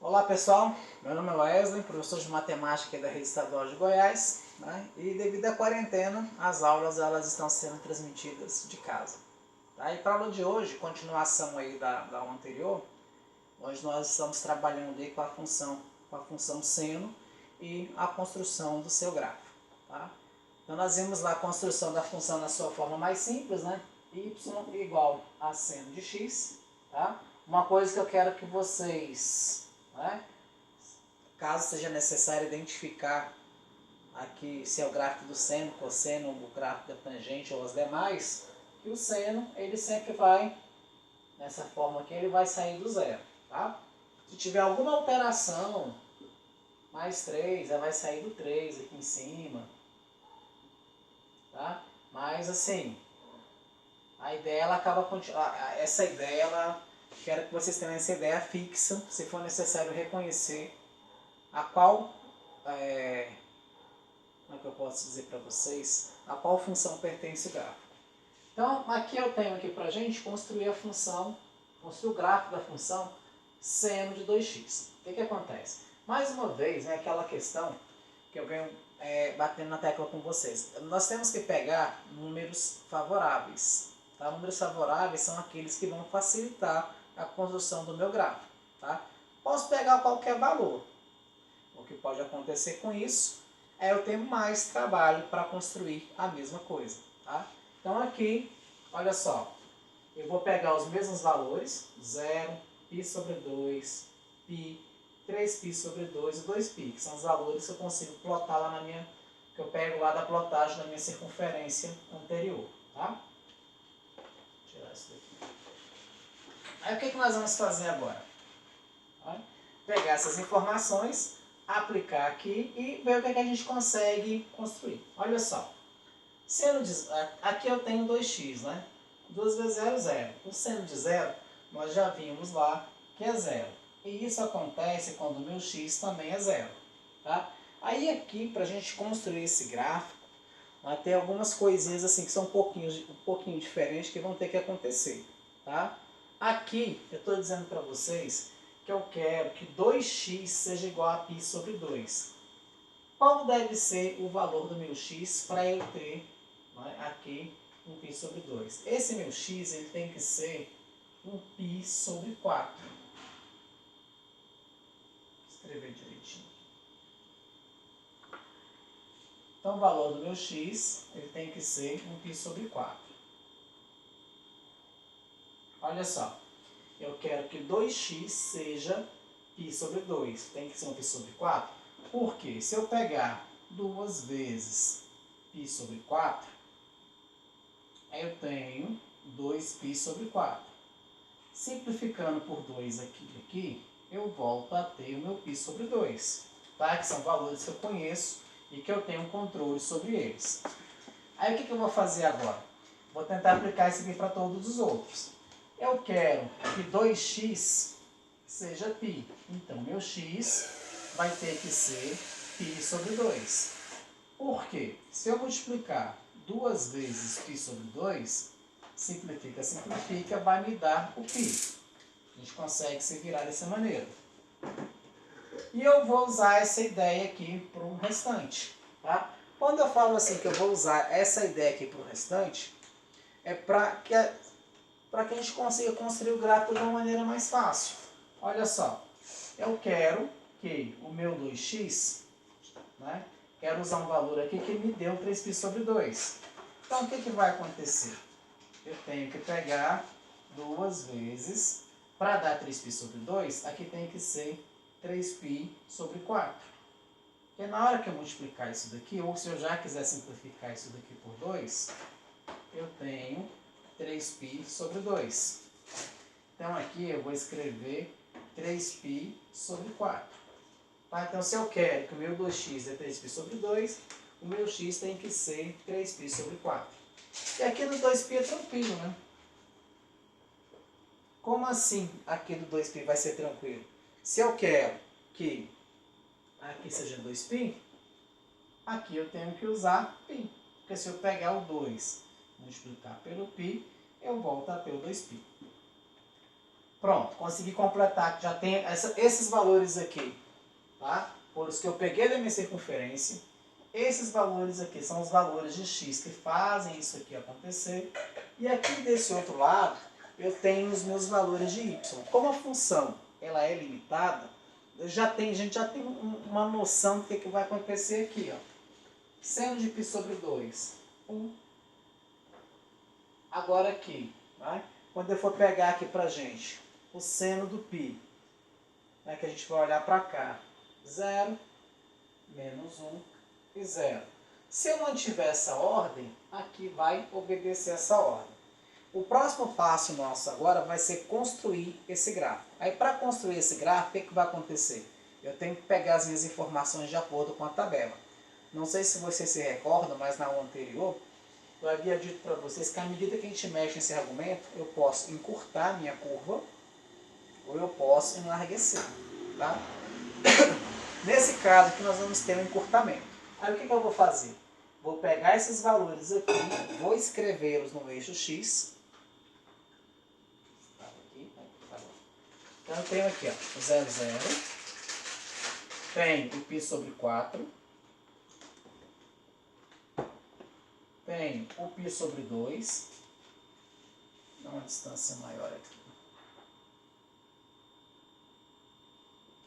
Olá pessoal, meu nome é Wesley, professor de matemática da Rede Estadual de Goiás, né? E devido à quarentena, as aulas elas estão sendo transmitidas de casa. Tá? E para a aula de hoje, continuação aí da aula anterior, hoje nós estamos trabalhando aí com a função seno e a construção do seu gráfico. Tá? Então nós vimos lá a construção da função na sua forma mais simples, né? Y igual a seno de x. Tá? Uma coisa que eu quero que vocês, né, caso seja necessário identificar aqui se é o gráfico do seno, cosseno, o gráfico da tangente ou as demais, que o seno ele sempre vai, nessa forma aqui, ele vai sair do zero. Tá? Se tiver alguma alteração, mais 3, ela vai sair do 3 aqui em cima. Tá? Mas assim, a ideia ela acaba essa ideia ela quero que vocês tenham essa ideia fixa, se for necessário reconhecer a qual como é que eu posso dizer para vocês, a qual função pertence o gráfico. Então aqui eu tenho aqui para a gente construir a função, construir o gráfico da função seno de 2x. O que acontece? Mais uma vez, né, aquela questão que eu venho batendo na tecla com vocês. Nós temos que pegar números favoráveis. Tá? Números favoráveis são aqueles que vão facilitar a construção do meu gráfico. Tá? Posso pegar qualquer valor. O que pode acontecer com isso é eu ter mais trabalho para construir a mesma coisa. Tá? Então aqui, olha só, eu vou pegar os mesmos valores, 0, π sobre 2, π, 3π sobre 2 e 2π, que são os valores que eu consigo plotar lá na minha, que eu pego lá da plotagem da minha circunferência anterior. Tá? Vou tirar isso daqui. Aí o que nós vamos fazer agora? Pegar essas informações, aplicar aqui e ver o que a gente consegue construir. Olha só. Seno de, aqui eu tenho 2x, né? 2 vezes 0, 0. O seno de 0, nós já vimos lá que é 0. E isso acontece quando o meu x também é 0. Tá? Aí aqui, para a gente construir esse gráfico, vai ter algumas coisinhas assim que são um pouquinho diferentes que vão ter que acontecer. Tá? Aqui, eu estou dizendo para vocês que eu quero que 2x seja igual a π sobre 2. Qual deve ser o valor do meu x para eu ter, né, aqui um π sobre 2? Esse meu x ele tem que ser um π sobre 4. Vou escrever direitinho. Então o valor do meu x ele tem que ser um π sobre 4. Olha só. Eu quero que 2x seja π sobre 2. Tem que ser um π sobre 4. Por quê? Se eu pegar 2 vezes π sobre 4, eu tenho 2π sobre 4. Simplificando por 2 aqui, eu volto a ter o meu π sobre 2. Tá? Que são valores que eu conheço e que eu tenho controle sobre eles. Aí o que eu vou fazer agora? Vou tentar aplicar isso aqui para todos os outros. Eu quero que 2x seja π. Então, meu x vai ter que ser π sobre 2. Por quê? Se eu multiplicar 2 vezes π sobre 2, simplifica, vai me dar o π. A gente consegue se virar dessa maneira. E eu vou usar essa ideia aqui para o restante. Tá? Quando eu falo assim que eu vou usar essa ideia aqui para o restante, é para que a gente consiga construir o gráfico de uma maneira mais fácil. Olha só, eu quero que o meu 2x, né, quero usar um valor aqui que me deu 3π sobre 2. Então o que vai acontecer? Eu tenho que pegar 2 vezes, para dar 3π sobre 2, aqui tem que ser 3π sobre 4. Porque na hora que eu multiplicar isso daqui, ou se eu já quiser simplificar isso daqui por 2, eu tenho 3π sobre 2. Então aqui eu vou escrever 3π sobre 4. Tá? Então se eu quero que o meu 2x é 3π sobre 2, o meu x tem que ser 3π sobre 4. E aqui do 2π é tranquilo, né? Como assim aqui do 2π vai ser tranquilo? Se eu quero que aqui seja 2π, aqui eu tenho que usar π. Porque se eu pegar o 2 multiplicar pelo π, eu volto a ter o 2π. Pronto, consegui completar, já tem esses valores aqui, tá? Por isso que eu peguei da minha circunferência. Esses valores aqui são os valores de x que fazem isso aqui acontecer. E aqui desse outro lado, eu tenho os meus valores de y. Como a função ela é limitada, a gente já tem uma noção do que vai acontecer aqui. Ó. Seno de π sobre 2, 1. Agora aqui, né? Quando eu for pegar aqui pra gente o seno do π, né, que a gente vai olhar para cá, 0, menos 1 e 0. Se eu mantiver essa ordem, aqui vai obedecer essa ordem. O próximo passo nosso agora vai ser construir esse gráfico. Aí para construir esse gráfico, o que vai acontecer? Eu tenho que pegar as minhas informações de acordo com a tabela. Não sei se vocês se recordam, mas na aula anterior, eu havia dito para vocês que à medida que a gente mexe nesse argumento, eu posso encurtar a minha curva ou eu posso enlarguecer. Tá? Nesse caso aqui nós vamos ter um encurtamento. Aí o que eu vou fazer? Vou pegar esses valores aqui, vou escrevê-los no eixo x. Então eu tenho aqui, ó, 0, 0. Tem o π sobre 4. Tem o π sobre 2. Dá uma distância maior aqui.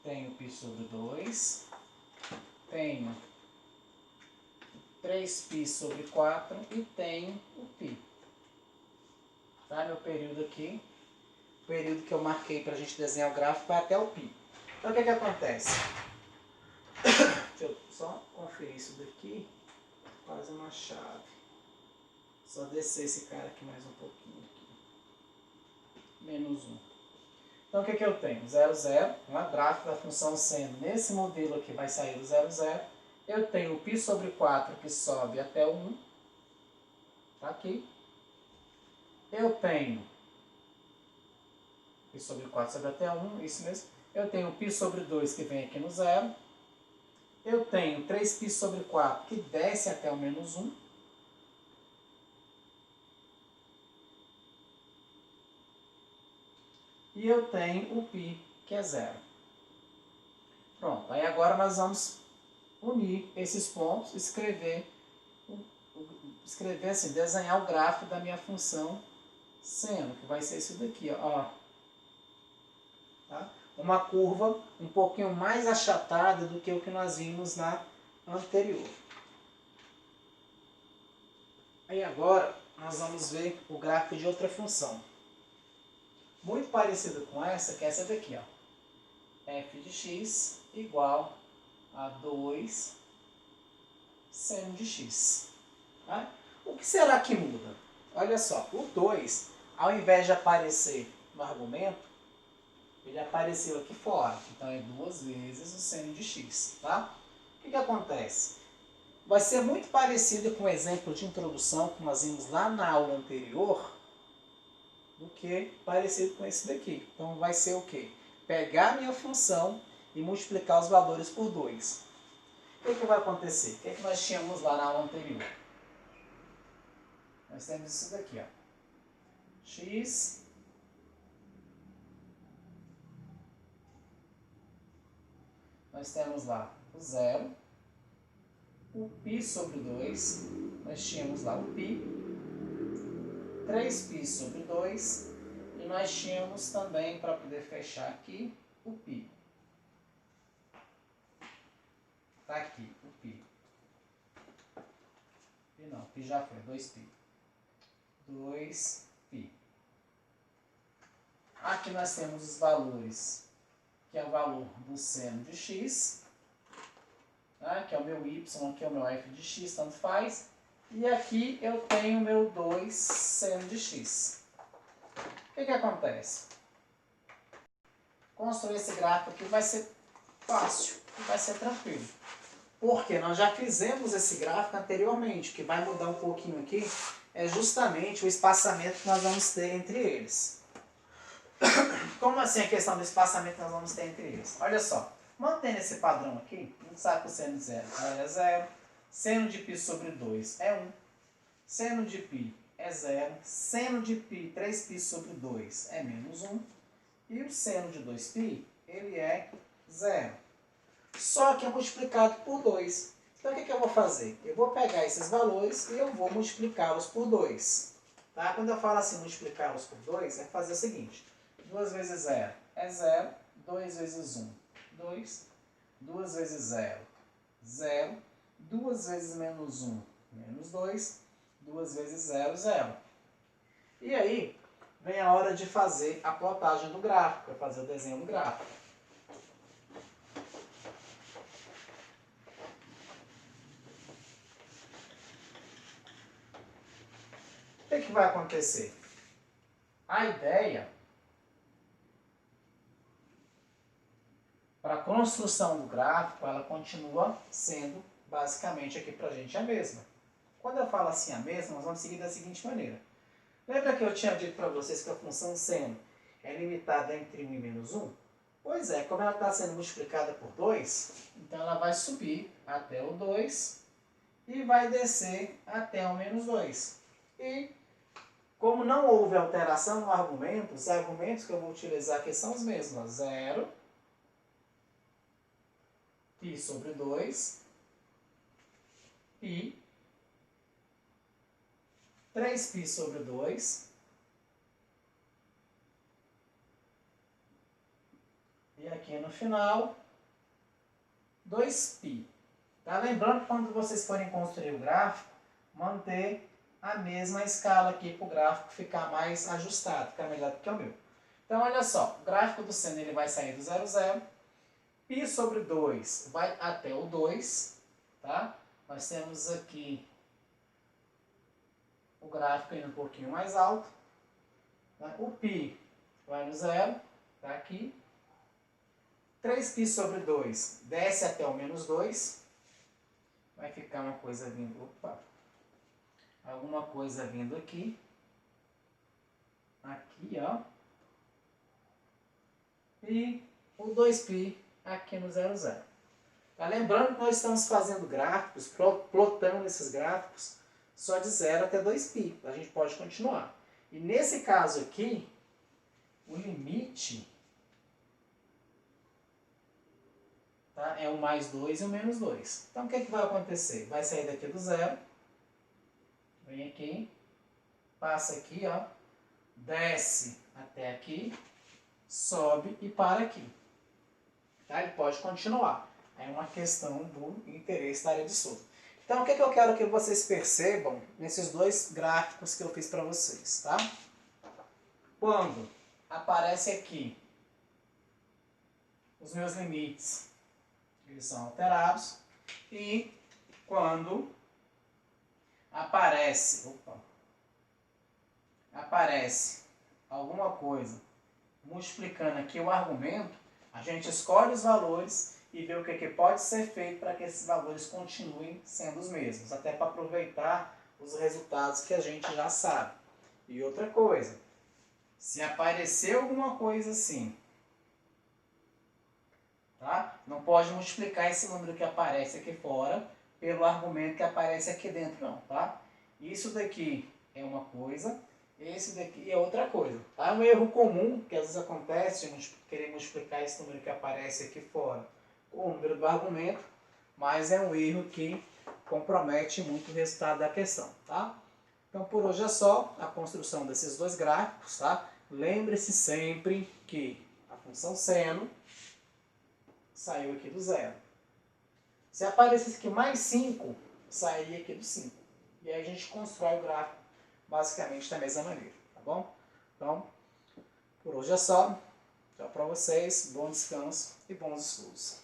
Tenho π sobre 2. Tenho 3π sobre 4 e tenho o π. Tá? Meu período aqui, o período que eu marquei para a gente desenhar o gráfico vai até o π. Então o que acontece? Deixa eu só conferir isso daqui. Quase uma chave. Só descer esse cara aqui mais um pouquinho. Aqui. Menos 1. Então o que eu tenho? 0, 0. O gráfico da função seno nesse modelo aqui vai sair do 0, 0. Eu tenho o π sobre 4 que sobe até o 1. Tá aqui. Eu tenho π sobre 4 sobe até 1, isso mesmo. Eu tenho o π sobre 2 que vem aqui no 0. Eu tenho 3π sobre 4 que desce até o menos 1. E eu tenho o π que é 0. Pronto, aí agora nós vamos unir esses pontos, escrever assim, desenhar o gráfico da minha função seno, que vai ser isso daqui, ó. Tá? Uma curva um pouquinho mais achatada do que o que nós vimos na anterior. Aí agora nós vamos ver o gráfico de outra função. Muito parecido com essa, que é essa daqui, ó. f de x igual a 2 seno de x. Tá? O que será que muda? Olha só, o 2, ao invés de aparecer no argumento, ele apareceu aqui fora. Então é 2 vezes o seno de x. Tá? O que acontece? Vai ser muito parecido com o exemplo de introdução que nós vimos lá na aula anterior, do que parecido com esse daqui. Então vai ser o quê? Pegar a minha função e multiplicar os valores por 2. O que vai acontecer? O que nós tínhamos lá na aula anterior? Nós temos isso daqui, ó. X nós temos lá o 0, o π sobre 2, nós tínhamos lá o π, 3π sobre 2, e nós tínhamos também, para poder fechar aqui, o π. Está aqui o π. E não, π já foi, 2π. 2π. Aqui nós temos os valores, que é o valor do seno de x, né, que é o meu y, aqui é o meu f de x, tanto faz. E aqui eu tenho o meu 2 seno de x. O que acontece? Construir esse gráfico aqui vai ser fácil, vai ser tranquilo. Porque nós já fizemos esse gráfico anteriormente. O que vai mudar um pouquinho aqui é justamente o espaçamento que nós vamos ter entre eles. Como assim a questão do espaçamento que nós vamos ter entre eles? Olha só, mantendo esse padrão aqui, a gente sabe que o seno de 0 é 0, seno de π sobre 2 é 1, seno de π é 0, seno de π, 3π sobre 2 é menos 1, E o seno de 2π, ele é 0. Só que é multiplicado por 2. Então, o que eu vou fazer? Eu vou pegar esses valores e eu vou multiplicá-los por 2. Tá? Quando eu falo assim, multiplicá-los por 2, é fazer o seguinte. 2 vezes 0 é 0. 2 vezes 1, 2. 2 vezes 0, 0. 2 vezes menos 1, menos 2. 2 vezes 0, 0. E aí, vem a hora de fazer a plotagem do gráfico, para fazer o desenho do gráfico. O que vai acontecer? A ideia para a construção do gráfico, ela continua sendo basicamente aqui para a gente a mesma. Quando eu falo assim a mesma, nós vamos seguir da seguinte maneira. Lembra que eu tinha dito para vocês que a função seno é limitada entre 1 e menos 1? Pois é, como ela está sendo multiplicada por 2, então ela vai subir até o 2 e vai descer até o menos 2. E como não houve alteração no argumento, os argumentos que eu vou utilizar aqui são os mesmos. 0, π sobre 2, π, 3π sobre 2, e aqui no final, 2π. Tá? Lembrando que quando vocês forem construir o gráfico, manter a mesma escala aqui para o gráfico ficar mais ajustado, ficar melhor do que o meu. Então, olha só, o gráfico do seno ele vai sair do 0, 0. Π sobre 2 vai até o 2. Tá? Nós temos aqui o gráfico indo um pouquinho mais alto. Tá? O π vai no 0, tá aqui. 3π sobre 2 desce até o menos 2. Vai ficar uma coisa vindo, alguma coisa vindo aqui. Aqui, ó. E o 2π aqui no 0, 0. Tá? Lembrando que nós estamos fazendo gráficos, plotando esses gráficos, só de 0 até 2π. A gente pode continuar. E nesse caso aqui, o limite, tá, é o mais 2 e o menos 2. Então, o que vai acontecer? Vai sair daqui do 0, vem aqui, passa aqui, ó, desce até aqui, sobe e para aqui. Tá? Ele pode continuar. É uma questão do interesse da área de estudo. Então, o que eu quero que vocês percebam nesses dois gráficos que eu fiz para vocês, tá? Quando aparece aqui os meus limites, eles são alterados, e quando aparece alguma coisa multiplicando aqui o argumento, a gente escolhe os valores e vê o que pode ser feito para que esses valores continuem sendo os mesmos, até para aproveitar os resultados que a gente já sabe. E outra coisa, se aparecer alguma coisa assim, tá? Não pode multiplicar esse número que aparece aqui fora pelo argumento que aparece aqui dentro, não, tá? Isso daqui é uma coisa, esse daqui é outra coisa. Tá? É um erro comum que às vezes acontece de querer multiplicar esse número que aparece aqui fora com o número do argumento, mas é um erro que compromete muito o resultado da questão, tá? Então, por hoje é só a construção desses dois gráficos, tá? Lembre-se sempre que a função seno saiu aqui do 0. Se aparecesse aqui mais 5, sairia aqui do 5. E aí a gente constrói o gráfico basicamente da mesma maneira, tá bom? Então, por hoje é só. Tchau para vocês, bom descanso e bons estudos.